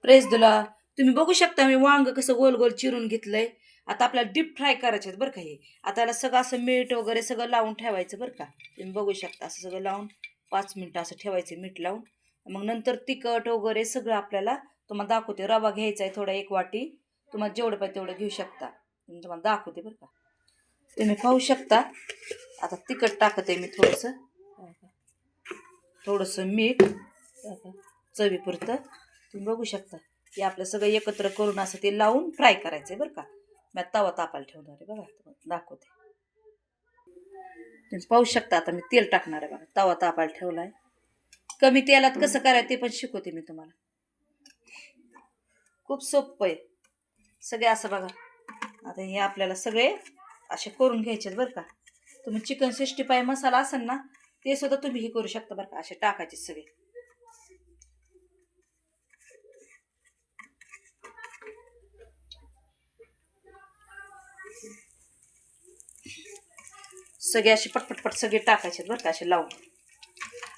Press दिला. तुम्ही बघू शकता मी वांग कसं गोल गोल चिरून घेतलंय. आता आपल्याला डीप फ्राय करायचे आहेत बरं का हे. आता याला सगळं असं मीठ वगैरे सगळं लावून ठेवायचं बरं का. तुम्ही बघू शकता असं सगळं लावून 5 मिनिटं असं ठेवायचं मीठ लावून. मग नंतर तिखट वगैरे सगळं आपल्याला तुम्हाला दाखवते. रवा घ्यायचा आहे थोडा 1 वाटी. तुम्हाला जेवढं पाहिजे तेवढं घेऊ शकता. मी तुम्हाला दाखवते बरं का. तुम्ही पाहू शकता. आता तिखट टाकते मी थोडंसं मीठ चवीपुरतं. तुम्ही बघू शकता की आपलं सगळं एकत्र करून असं ते लावून फ्राय करायचं आहे बरं का. मी तवा तापायला ठेवणार आहे बघा दाखवते. तुम्ही पाहू शकता आता मी तेल टाकणार आहे बघा. तवा तापायला ठेवला आहे. कमी तेलात कसं करायचं ते पण शिकवते मी तुम्हाला. खूप सोपं आहे. सगळे असं बघा. आता हे आपल्याला सगळे असे करून घ्यायचे बरं का. तुम्ही चिकन 65 मसाला असेल ना ते सुद्धा तुम्ही हे करू शकता बरं का. असे टाकायचे सगळे. सगळे असे पटपटपट सगळे टाकायचे बरं का असे लावून.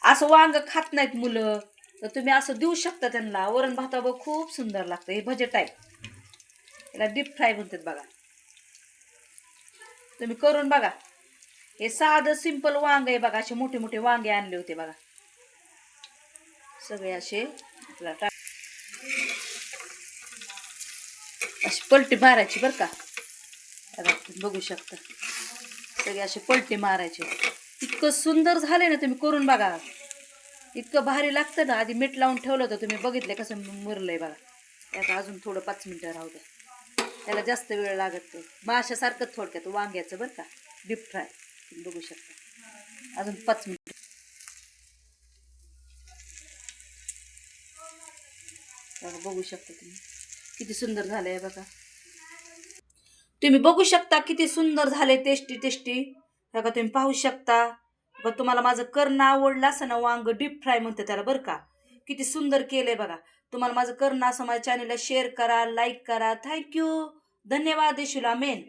असं वांग खात नाहीत मुलं तर तुम्ही असं देऊ शकता त्यांना. वरण भातावर खूप सुंदर लागतं. हे भजे टाईप याला डीप फ्राय म्हणतात बघा. तुम्ही करून बघा. हे साधं सिंपल वांग आहे बघा. असे मोठे मोठे वांगे आणले होते बघा. सगळे असे अशी पलटी मारायची बरं का. बघू शकता सगळे असे पलटी मारायचे. इतकं सुंदर झाले ना तुम्ही करून बघा. इतकं भारी लागतं ना. आधी मीठ लावून ठेवलं होतं तुम्ही बघितलं कसं मुरलंय बघा. त्यात अजून थोडं 5 मिनिटं राहू द्या. त्याला जास्त वेळ लागत नाही. माशासारखं थोडक्यात वांग्याचं बरं का डीप फ्राय. तुम्ही बघू शकता अजून 5 मिनिटं. बघू शकता तुम्ही किती सुंदर झालंय बघा. तुम्ही बघू शकता किती सुंदर झाले. टेस्टी टेस्टी बघा. तुम्ही पाहू शकता. बघा तुम्हाला माझं करणं आवडलं असं ना. वांग डीप फ्राय म्हणते त्याला बरं का. किती सुंदर केलंय बघा. तुम्हाला माझं करणं असं माझ्या चॅनलला शेअर करा, लाईक करा. थँक्यू. धन्यवाद. देशूला मेन.